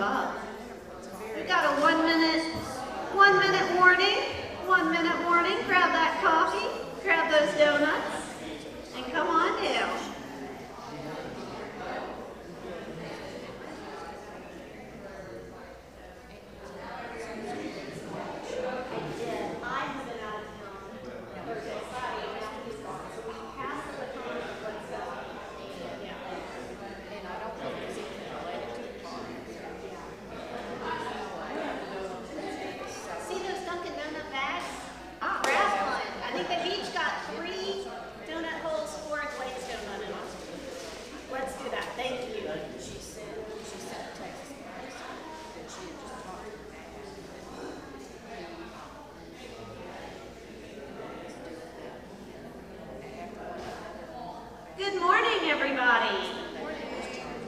above. We've got a 1 minute warning. 1 minute warning. Grab that coffee, grab those donuts, and come on down. Good morning, everybody.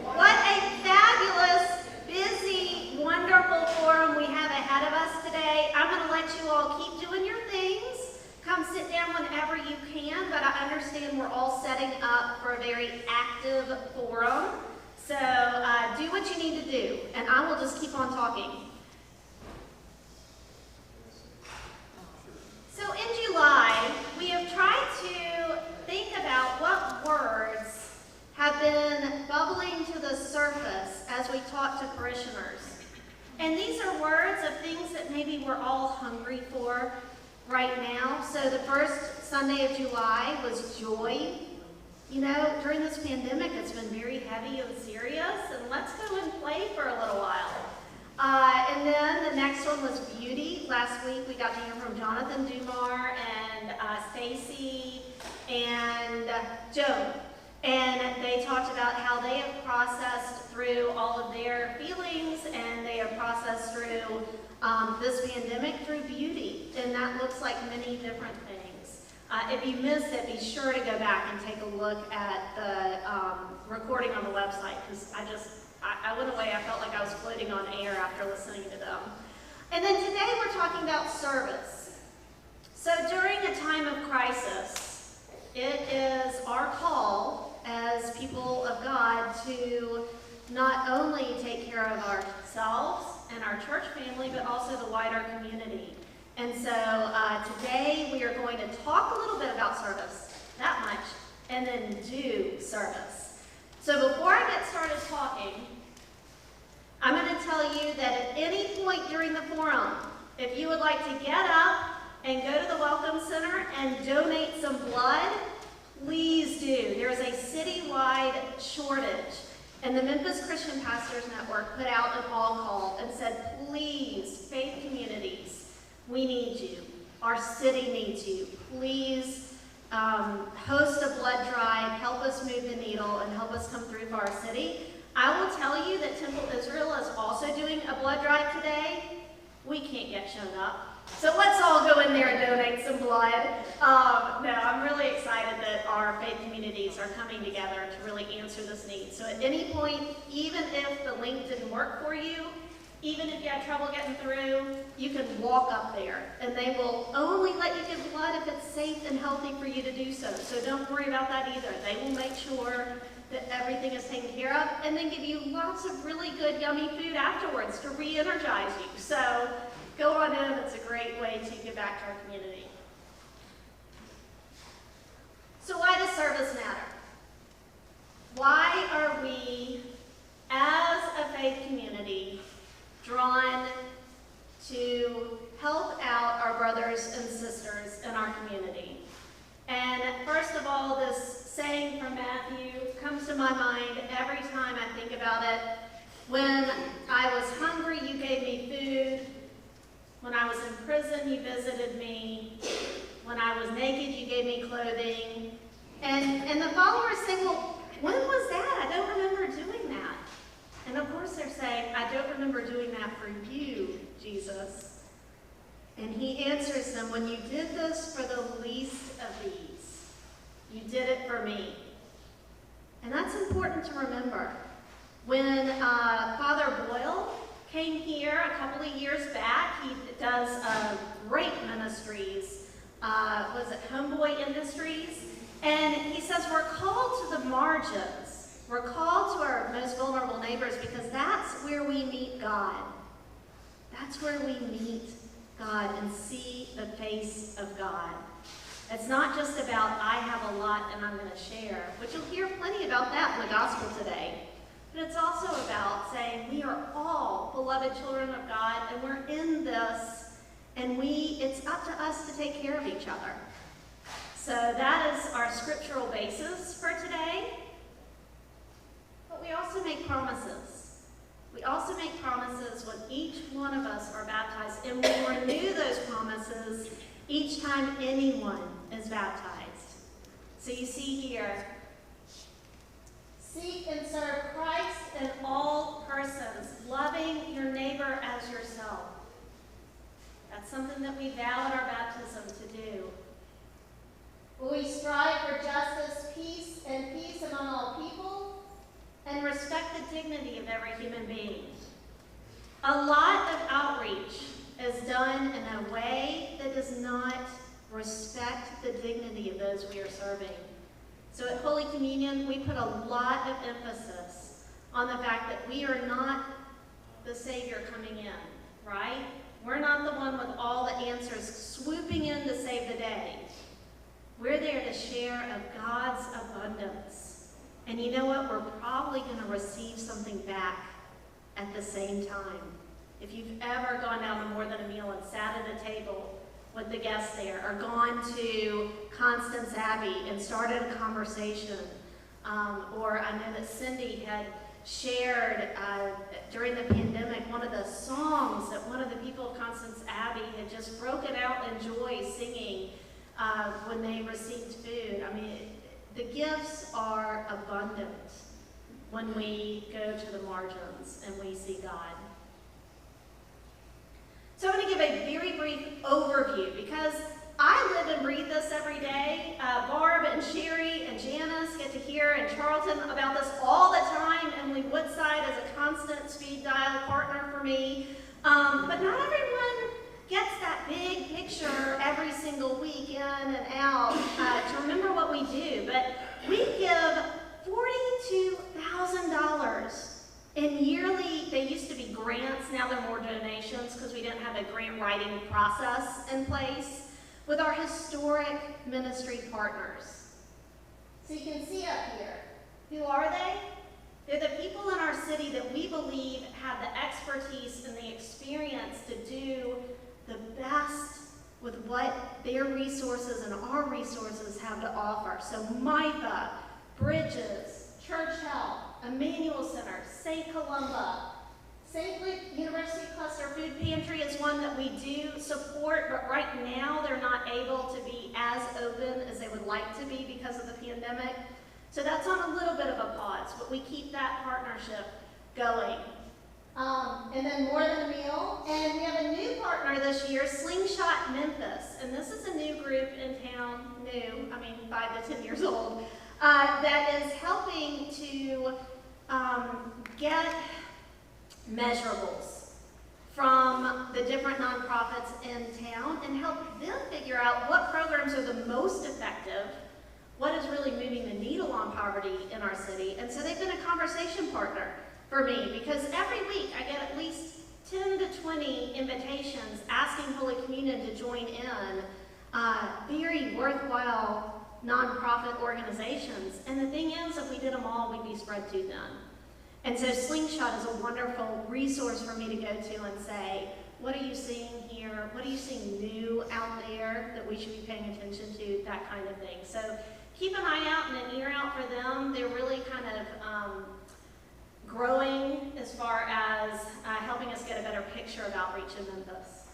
What a fabulous, busy, wonderful forum we have ahead of us today. I'm going to let you all keep doing your things. Come sit down whenever you can, but I understand we're all setting up for a very active forum. So do what you need to do, and I will just keep on talking. So in July, we have tried to think about what words have been bubbling to the surface as we talk to parishioners. And these are words of things that maybe we're all hungry for right now. So the first Sunday of July was joy. You know, during this pandemic, it's been very heavy and serious, and let's go and play for a little while. And then the next one was beauty. Last week we got to hear from Jonathan Dumar and Stacy and Joan. And they talked about how they have processed through all of their feelings, and they have processed through this pandemic through beauty. And that looks like many different things. If you missed it, be sure to go back and take a look at the recording on the website, because I went away, I felt like I was floating on air after listening to them. And then today we're talking about service. So during a time of crisis, it is our call as people of God to not only take care of ourselves and our church family, but also the wider community. And so today we are going to talk a little bit about service, that much, and then do service. So before I get started talking, I'm going to tell you that at any point during the forum, if you would like to get up and go to the Welcome Center and donate some blood, please do. There is a citywide shortage. And the Memphis Christian Pastors Network put out an all call and said, please, faith communities, we need you. Our city needs you. Please host a blood drive, help us move the needle, and help us come through for our city. I will tell you that Temple Israel is also doing a blood drive today. We can't get shown up. So let's all go in there and donate some blood. No, I'm really excited that our faith communities are coming together to really answer this need. So at any point, even if the link didn't work for you, even if you had trouble getting through, you can walk up there, and they will only let you give blood if it's safe and healthy for you to do so. So don't worry about that either. They will make sure that everything is taken care of, and then give you lots of really good, yummy food afterwards to re-energize you. So go on in. It's a great way to give back to our community. So why does service matter? Why are we, as a faith community, drawn to help out our brothers and sisters in our community? And first of all, this saying from Matthew comes to my mind every time I think about it. When I was hungry, you gave me food. When I was in prison, you visited me. When I was naked, you gave me clothing. And the followers say, well, when was that? I don't remember doing that. And of course they're saying, I don't remember doing that for you, Jesus. And he answers them, when you did this for the least of these, you did it for me. And that's important to remember. When Father Boyle came here a couple of years back, he does great ministries, was it Homeboy Industries? And he says we're called to the margins. We're called to our most vulnerable neighbors because that's where we meet God. That's where we meet God and see the face of God. It's not just about, I have a lot and I'm going to share, which you'll hear plenty about that in the gospel today. But it's also about saying we are all beloved children of God and we're in this, and it's up to us to take care of each other. So that is our scriptural basis for today. But we also make promises. We also make promises when each one of us are baptized, and we renew those promises each time anyone is baptized. So you see here, seek and serve Christ in all persons, loving your neighbor as yourself. That's something that we vow at our baptism to do. Will we strive for justice, peace among all people, and respect the dignity of every human being? A lot of outreach is done in a way that does not respect the dignity of those we are serving. So at Holy Communion, we put a lot of emphasis on the fact that we are not the Savior coming in, right? We're not the one with all the answers swooping in to save the day. We're there to share of God's abundance. And you know what? We're probably going to receive something back at the same time. If you've ever gone out to more than a meal and sat at a table with the guests there, or gone to Constance Abbey and started a conversation, or I know that Cindy had shared during the pandemic one of the songs that one of the people of Constance Abbey had just broken out in joy singing when they received food. I mean, the gifts are abundant when we go to the margins and we see God. So I'm going to give a very brief overview because I live and breathe this every day. Barb and Sherry and Janice get to hear in Charlton about this all the time. Emily Woodside is a constant speed dial partner for me. But not everyone gets that big picture every single week in and out to remember what we do. But we give $42,000 in yearly, they used to be grants, now they're more donations because we didn't have a grant writing process in place, with our historic ministry partners. So you can see up here, who are they? They're the people in our city that we believe have the expertise and the experience to do the best with what their resources and our resources have to offer. So Micah, Bridges, Church Health, Emmanuel Center, St. Columba, St. Luke University Cluster Food Pantry is one that we do support, but right now they're not able to be as open as they would like to be because of the pandemic. So that's on a little bit of a pause, but we keep that partnership going. And then More Than a Meal. And we have a new partner this year, Slingshot Memphis. And this is a new group in town, 5 to 10 years old, that is helping to get measurables from the different nonprofits in town and help them figure out what programs are the most effective, what is really moving the needle on poverty in our city. And so they've been a conversation partner for me because every week I get at least 10 to 20 invitations asking Holy Communion to join in very worthwhile nonprofit organizations. And the thing is, if we did them all, we'd be spread too thin. And so Slingshot is a wonderful resource for me to go to and say, what are you seeing here? What are you seeing new out there that we should be paying attention to? That kind of thing. So keep an eye out and an ear out for them. They're really kind of growing as far as helping us get a better picture of outreach in Memphis.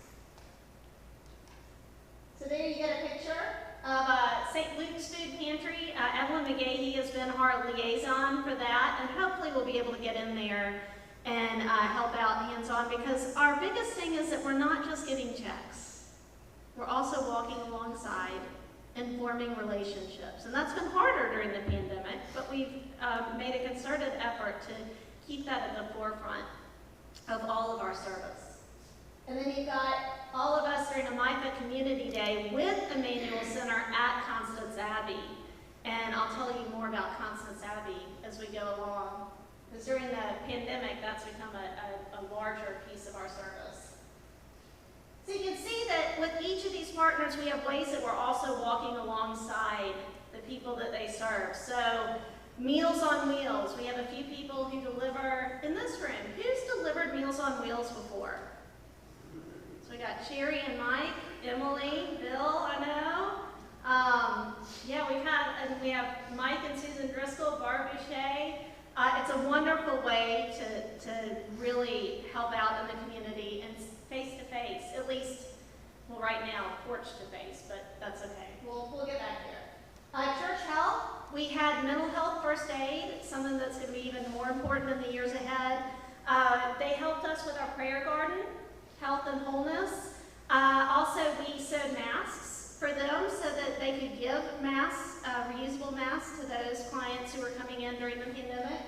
So there you get a picture of St. Luke's Food Pantry. Evelyn McGahee has been our liaison for that, and hopefully we'll be able to get in there and help out hands-on, because our biggest thing is that we're not just getting checks. We're also walking alongside and forming relationships. And that's been harder during the pandemic, but we've made a concerted effort to keep that at the forefront of all of our service. And then you've got all of us during a Micah Community Day with Emmanuel Center at Constance Abbey. And I'll tell you more about Constance Abbey as we go along. Because during the pandemic, that's become a larger piece of our service. So you can see that with each of these partners, we have ways that we're also walking alongside the people that they serve. So Meals on Wheels. We have a few people who deliver in this room. Who's delivered Meals on Wheels before? So we got Sherry and Mike, Emily, Bill, I know. Yeah, we have Mike and Susan Driscoll, Barb Boucher. It's a wonderful way to really help out in the community and face-to-face, at least, well, right now, porch-to-face, but that's okay. We'll get back there. Church health, we had mental health first aid, something that's going to be even more important in the years ahead. They helped us with our prayer garden, health and wholeness. Also, we sewed masks for them so that they could give masks, reusable masks, to those clients who were coming in during the pandemic.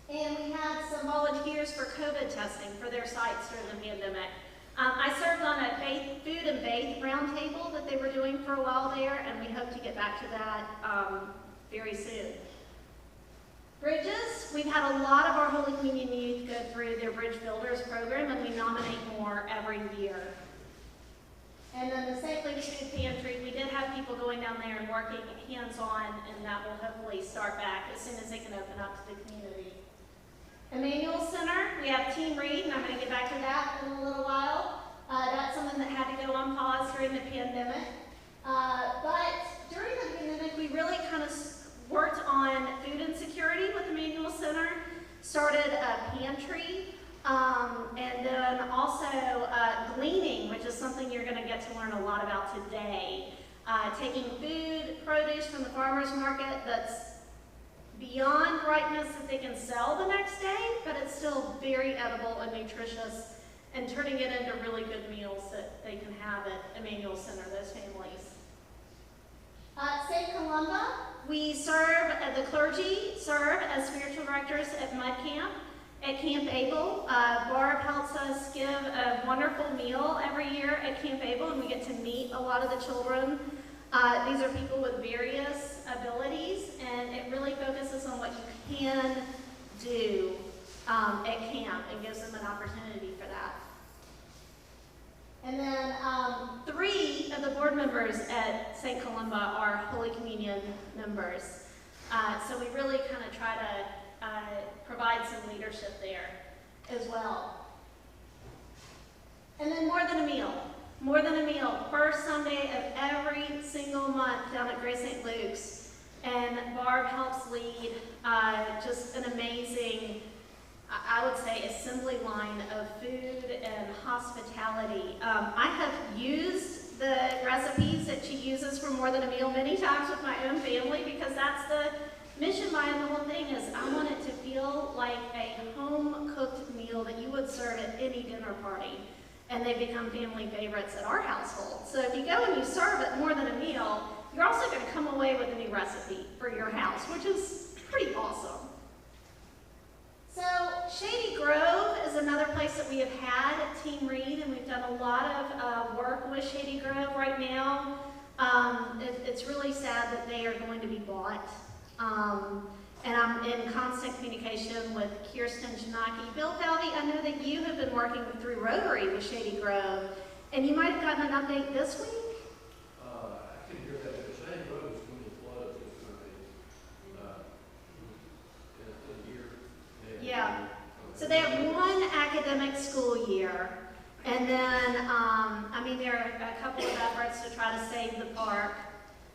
And we had some volunteers for COVID testing for their sites during the pandemic. I served on a food and faith roundtable that they were doing for a while there, and we hope to get back to that very soon. Bridges, we've had a lot of our Holy Communion youth go through their Bridge Builders program, and we nominate more every year. And then the St. Luke's Food Pantry, we did have people going down there and working hands-on, and that will hopefully start back as soon as they can open up to the community. Emmanuel Center, we have Team Read, and I'm going to get back to that in a little while. That's something that had to go on pause during the pandemic. But during the pandemic, we really kind of worked on food insecurity with Emmanuel Center, started a pantry, and then also gleaning, which is something you're going to get to learn a lot about today. Taking food, produce from the farmer's market that's beyond ripeness that they can sell the next day, but it's still very edible and nutritious, and turning it into really good meals that they can have at Emmanuel Center, those families. St. Columba, we serve, the clergy serve as spiritual directors at Mud Camp, at Camp Abel. Barb helps us give a wonderful meal every year at Camp Abel, and we get to meet a lot of the children. These are people with various abilities, and it really focuses on what you can do at camp and gives them an opportunity for that. And then 3 of the board members at St. Columba are Holy Communion members. So we really kind of try to provide some leadership there as well. And then More Than a Meal. More Than a Meal, first Sunday of every single month down at Grace St. Luke's. And Barb helps lead just an amazing, I would say, assembly line of food and hospitality. I have used the recipes that she uses for More Than a Meal many times with my own family, because that's the mission behind the whole thing, is I want it to feel like a home-cooked meal that you would serve at any dinner party. And they become family favorites at our household. So if you go and you serve it More Than a Meal, you're also going to come away with a new recipe for your house, which is pretty awesome. So Shady Grove is another place that we have had at Team Read, and we've done a lot of work with Shady Grove right now. It's really sad that they are going to be bought. And I'm in constant communication with Kirsten Janaki. Bill Falvey, I know that you have been working through Rotary with Shady Grove, and you might have gotten an update this week? I can hear that. The Shady Grove is going to flood this in a year. Yeah. So they have one academic school year, and then, I mean, there are a couple of efforts to try to save the park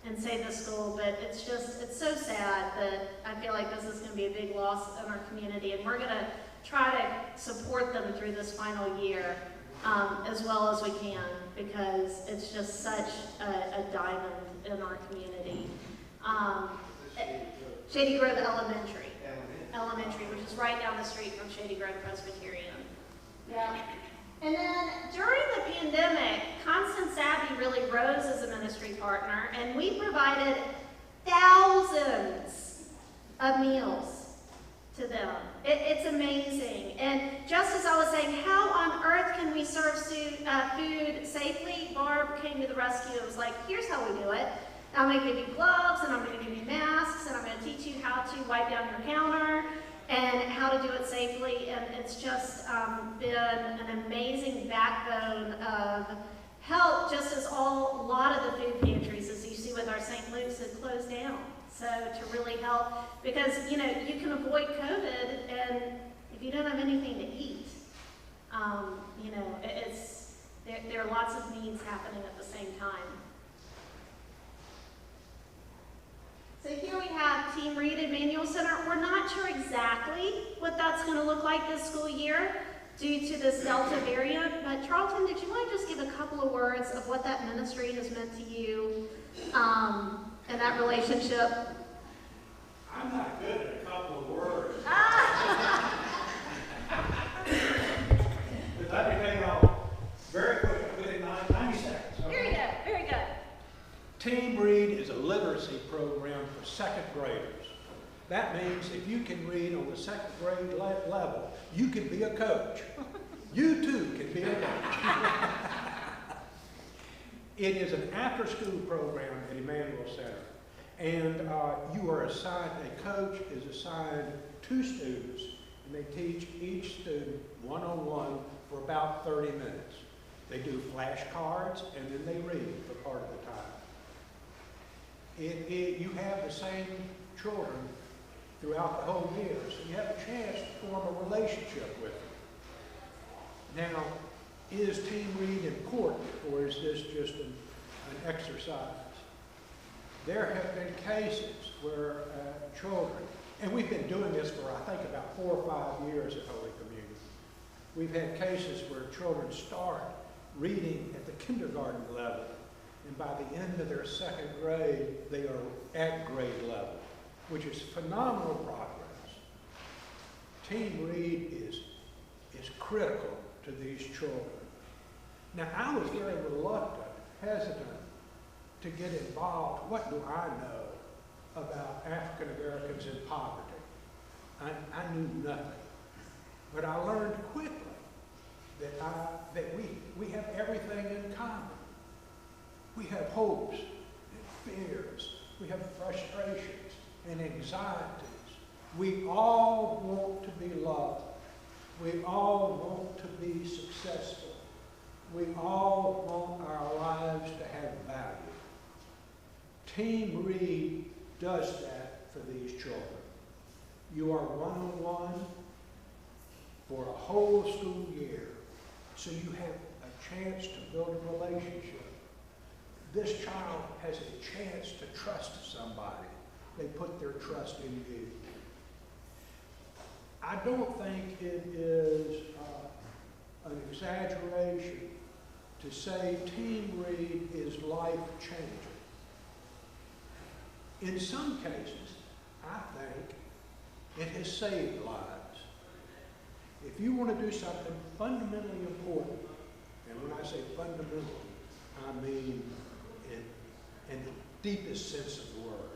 and save the school, but it's so sad that I feel like this is going to be a big loss in our community, and we're going to try to support them through this final year as well as we can, because it's just such a diamond in our community. Shady Grove Elementary, which is right down the street from Shady Grove Presbyterian. Yeah. And then during the pandemic, Constance Abbey really rose as a ministry partner, and we provided thousands of meals to them. It's amazing. And just as I was saying, how on earth can we serve food safely? Barb came to the rescue and was like, here's how we do it. I'm going to give you gloves, and I'm going to give you masks, and I'm going to teach you how to wipe down your counter and how to do it safely. And it's just been an amazing backbone of help, just as a lot of the food pantries, as you see with our St. Luke's, have closed down. So to really help, because you can avoid COVID, and if you don't have anything to eat, there are lots of needs happening at the same time. So here we have Team Read Emmanuel Center. We're not sure exactly what that's going to look like this school year due to this Delta variant, but Charlton, did you want to just give a couple of words of what that ministry has meant to you and that relationship? I'm not good at a couple of words. But let me tell you all very quickly, within 90 seconds. Okay? Very good. Team Read is a literacy program for second graders. That means if you can read on the second grade level, you can be a coach. You too can be a coach. It is an after-school program at Emmanuel Center. And you are assigned, a coach is assigned 2 students, and they teach each student one-on-one for about 30 minutes. They do flashcards, and then they read for part of the time. You have the same children throughout the whole year, so you have a chance to form a relationship with them. Now, is Team Read important, or is this just an exercise? There have been cases where children, and we've been doing this for I think about 4 or 5 years at Holy Communion. We've had cases where children start reading at the kindergarten level, and by the end of their second grade, they are at grade level, which is phenomenal progress. Team Read is critical to these children. Now, I was very reluctant, hesitant to get involved. What do I know about African Americans in poverty? I knew nothing. But I learned quickly that we have everything in common. We have hopes and fears. We have frustrations and anxieties. We all want to be loved. We all want to be successful. We all want our lives to have value. Team Read does that for these children. You are one-on-one for a whole school year, so you have a chance to build a relationship. This child has a chance to trust somebody. They put their trust in you. I don't think it is an exaggeration to say Team Read is life-changing. In some cases, I think it has saved lives. If you want to do something fundamentally important, and when I say fundamentally, I mean in the deepest sense of the word,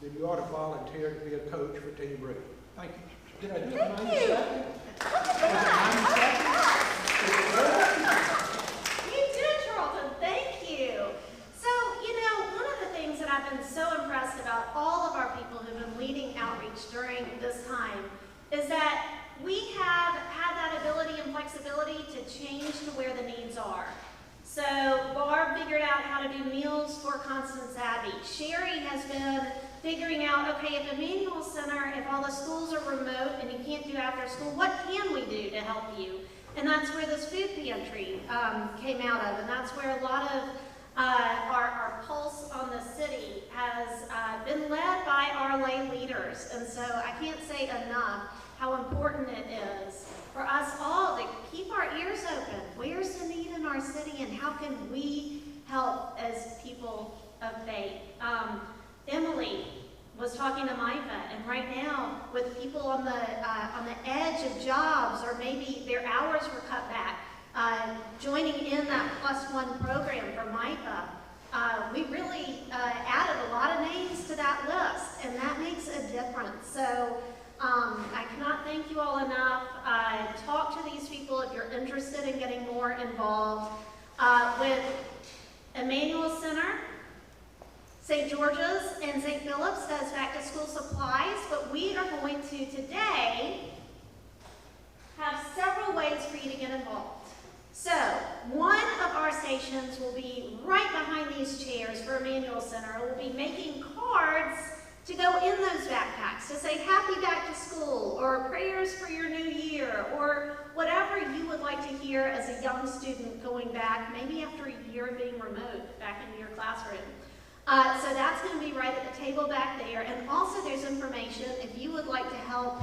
then you ought to volunteer to be a coach for Team Read. Thank you. Did I do it 90 seconds? You did, Charlton. Thank you. So, one of the things that I've been so impressed about all of our people who've been leading outreach during this time is that we have had that ability and flexibility to change to where the needs are. So Barb figured out how to do meals for Constance Abbey. Sherry has been figuring out, okay, if Emmanuel Center, if all the schools are remote and you can't do after school, what can we do to help you? And that's where this food pantry came out of, and that's where a lot of our pulse on the city has been led by our lay leaders. And so I can't say enough how important it is for us all to keep our ears open. Where's the need in our city, and how can we help as people of faith? Emily was talking to Micah, and right now, with people on the edge of jobs, or maybe their hours were cut back, joining in that +1 program for Micah, we really added a lot of names to that list, and that makes a difference. So I cannot thank you all enough. Talk to these people if you're interested in getting more involved. With Emmanuel Center, St. George's and St. Philip's does back-to-school supplies, but we are going to today have several ways for you to get involved. So, one of our stations will be right behind these chairs for Emmanuel Center. We'll be making cards to go in those backpacks to say happy back to school, or prayers for your new year, or whatever you would like to hear as a young student going back, maybe after a year of being remote, back into your classroom. So that's going to be right at the table back there. And also there's information if you would like to help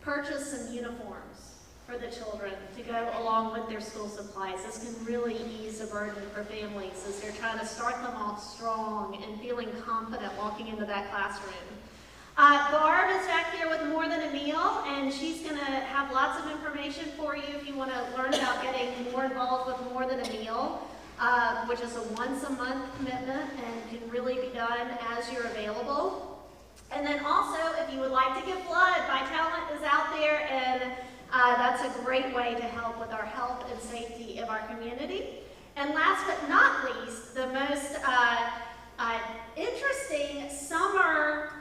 purchase some uniforms for the children to go along with their school supplies. This can really ease the burden for families as they're trying to start them off strong and feeling confident walking into that classroom. Barb is back here with More Than a Meal, and she's going to have lots of information for you if you want to learn about getting more involved with More Than a Meal, which is a once-a-month commitment and can really be done as you're available. And then also, if you would like to give blood, Vitalant is out there, and that's a great way to help with our health and safety of our community. And last but not least, the most interesting summer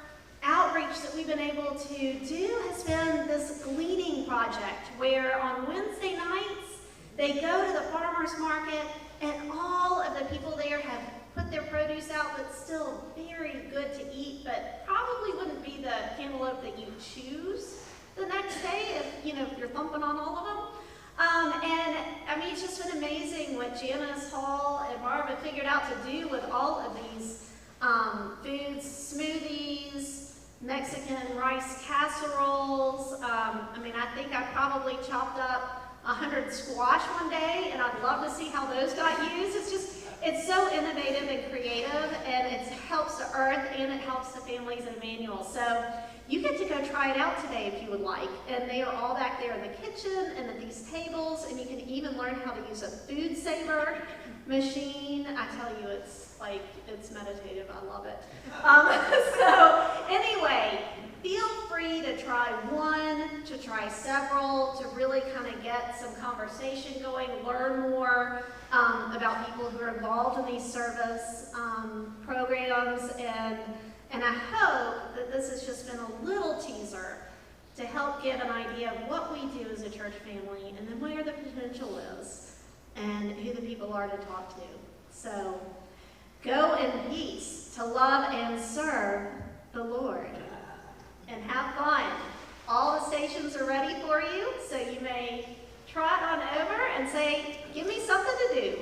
outreach that we've been able to do has been this gleaning project, where on Wednesday nights they go to the farmer's market, and all of the people there have put their produce out that's still very good to eat, but probably wouldn't be the cantaloupe that you choose the next day if you're thumping on all of them. And I mean, it's just been amazing what Janice Hall and Barb have figured out to do with all of these foods, smoothies, Mexican rice casseroles. I mean, I think I probably chopped up 100 squash one day, and I'd love to see how those got used. It's so innovative and creative, and it helps the earth and it helps the families in Emmanuel. So you get to go try it out today if you would like. And they are all back there in the kitchen and at these tables, and you can even learn how to use a food saver machine. I tell you, it's meditative. I love it. So anyway, feel free to try one, to try several, to really kind of get some conversation going, learn more about people who are involved in these service programs, and I hope that this has just been a little teaser to help give an idea of what we do as a church family, and then where the potential is, and who the people are to talk to. So go in peace to love and serve the Lord, and have fun. All the stations are ready for you, so you may trot on over and say, give me something to do.